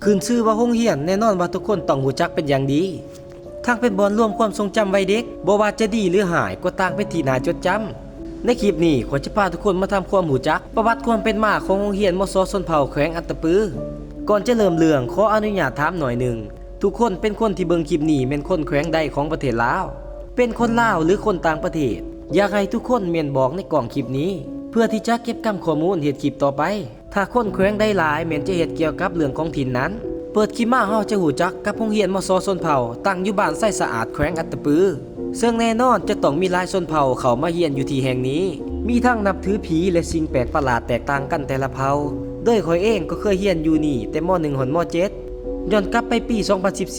คืนชื่อว่าโรงเรียนแน่นอนว่าทุกคนต้องรู้จักเป็นอย่างดีทั้งเป็นบอนรวมความทรงจำวัยเด็กบ่ว่าจะดีหรือหายก็ต่างเป็นที่น่าจดจำในคลิปนี้ขอจะพาทุกคนมาทำความรู้จักประวัติความเป็นมาของโรงเรียนมส.ชนเผ่าแขวงอัตตปือก่อนจะเริ่มเรื่องขออนุญาตถามหน่อยหนึ่งทุกคนเป็นคนที่เบิ่งคลิปนี้เป็นคนแขวงใดของประเทศลาวเป็นคนลาวหรือคนต่างประเทศอยากให้ทุกคนเมียนบอกในกล่องคลิปนี้เพื่อที่จะเก็บกำข้อมูลเหตุคลิปต่อไปถ้าคนแขวงได้หลายเมียนจะเหตุเกี่ยวกับเรื่องของถิ่นนั้นเปิดคลิปมาเฮาจะหูจักกับโรงเรียนมส.ชนเผ่าตั้งอยู่บ้านไส้สะอาดแขวงอัตตปือซึ่งแน่นอนจะต้องมีหลายชนเผ่าเข้ามาเรียนอยู่ที่แห่งนี้มีทั้งนับถือผีและสิ่งแปลกประหลาดแตกต่างกันแต่ละเผ่าโดยข่อยเองก็เคยเรียนอยู่นี่แต่ม.1 หนม.7ย้อนกลับไปปี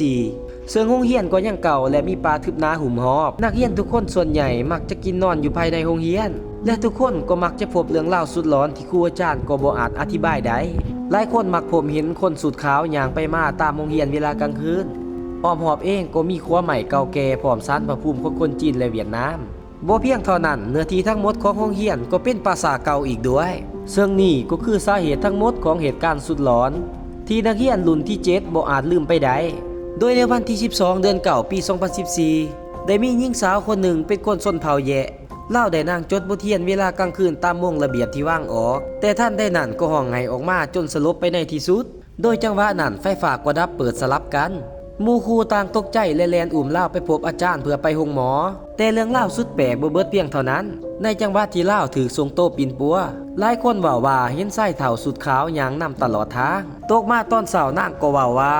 2014ซึ่งโรงเรียนก็ยังเก่าและมีป่าทึบหนาหุ่มหอบนักเรียนทุกคนส่วนใหญ่มักจะกินนอนอยู่ภายในโรงเรียนและทุกคนก็มักจะพบเรื่องเล่าสุดหลอนที่ครูอาจารย์ก็บ่อาจอธิบายได้หลายคนมักผมเห็นคนสูทขาวย่างไปมาตามโรงเรียนเวลากลางคืนอ้อมหอบเองก็มีครัวใหม่เก่าแก่พร้อมศาลพระภูมิของคนจีนและเวียดนามบ่เพียงเท่านั้นเนื้อที่ทั้งหมดของโรงเรียนก็เป็นปราสาทเก่าอีกด้วยซึ่งนี่ก็คือสาเหตุทั้งหมดของเหตุการณ์สุดหลอนที่นักเรียนรุ่นที่7บ่อาจลืมไปได้โดยในวันที่12เดือน9ปี 2014ได้มีหญิงสาวคนหนึ่งเป็นคนชนเผ่าแยะเล่าได้นางจดบทเรียนเวลากลางคืนตามวงระเบียบที่ว่างออกแต่ท่านได้นั่นก็ห้องไห้ออกมาจนสลบไปในที่สุดโดยจังหวะนั้นไฟฟ้าก็ดับเปิดสลับกันหมู่ครูต่างตกใจและแลนอุ้มเล่าไปพบอาจารย์เพื่อไปโรงหมอแต่เรื่องเล่าสุดแปลกบ่เบิดเพียงเท่านั้นในจังหวะที่เล่าถือทรงโตปินปัวหลายคนว่าเห็นไส้เถ่าสุดขาวย่างนำตลอดทางตกมาตอนเช้านางก็ว่า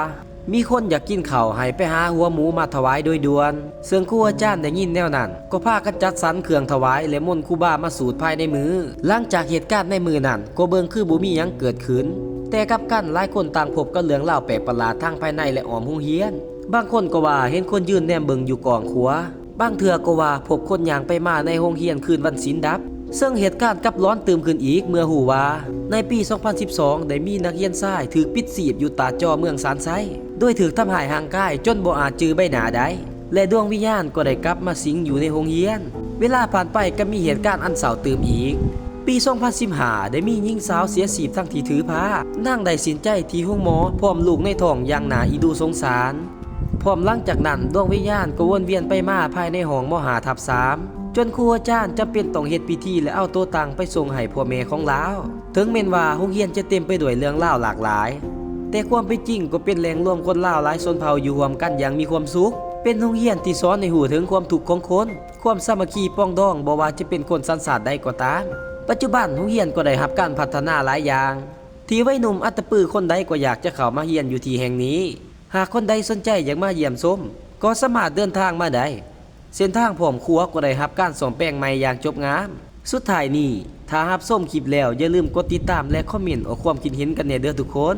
มีคนอยากกินข้าวให้ไปหาหัวหมูมาถวายโดยด่วนซึ่งครูอาจารย์ได้ยินแนวนั้นก็พากันจัดสรรเครื่องถวายและมนต์ครูบามาสูตรภายในมือหลังจากเหตุการณ์ในมือนั้นก็เบิ่งคือบ่มีหยังเกิดขึ้นแต่กับกันหลายคนต่างพบกับเรื่องเล่าแปลกประหลาดทางภายในและอ้อมโรงเรียนบางคนก็ว่าเห็นคนยืนแนมเบิ่งอยู่กองขัวบางเทื่อก็ว่าพบคนย่างไปมาในโรงเรียนคืนวันศีลดับซึ่งเหตุการณ์กลับร้อนตื่มขึ้นอีกเมื่อหูว่าในปี 2012 ได้มีนักเรียนชายถูกปิดสีบอยู่ตาจอเมืองซานไซโดยถูกทำลายร่างกายจนบ่อาจจือใบหน้าได้และดวงวิญญาณก็ได้กลับมาสิงอยู่ในโรงเรียนเวลาผ่านไปก็มีเหตุการณ์อันเศร้าตื่มอีกปี 2015 ได้มีหญิงสาวเสียชีวิตทั้งที่ถือผ้านางได้สินใจที่ห้องหมอพร้อมลูกในท้องอย่างน่าอีดูสงสารพร้อมหลังจากนั้นดวงวิญญาณก็วนเวียนไปมาภายในห้องม.5/3จนครูอาจารย์จำเป็นต้องเฮ็ดพิธีและเอาตัวตังไปส่งให้พ่อแม่ของลาวถึงแม้นว่าโรงเรียนจะเต็มไปด้วยเรื่องเล่าหลากหลายแต่ความเป็นจริงก็เป็นแหล่งรวมคนลาวหลายชนเผ่าอยู่รวมกันอย่างมีความสุขเป็นโรงเรียนที่สอนให้รู้ถึงความทุกข์ของคนความสามัคคีปรองดองบ่ว่าจะเป็นคนสัญชาติใดก็ตามปัจจุบันโรงเรียนก็ได้รับการพัฒนาหลายอย่างที่วัยหนุ่มอัตตปือคนใดก็อยากจะเข้ามาเรียนอยู่ที่แห่งนี้หากคนใดสนใจอยากมาเยี่ยมชมก็สามารถเดินทางมาได้เส้นทางพร้อมครัวก็ได้รับการซ่อมแปลงใหม่อย่างจบงามสุดท้ายนี้ถ้ารับชมคลิปแล้วอย่าลืมกดติดตามและคอมเมนต์ออกความคิดเห็นกันแน่เด้อทุกคน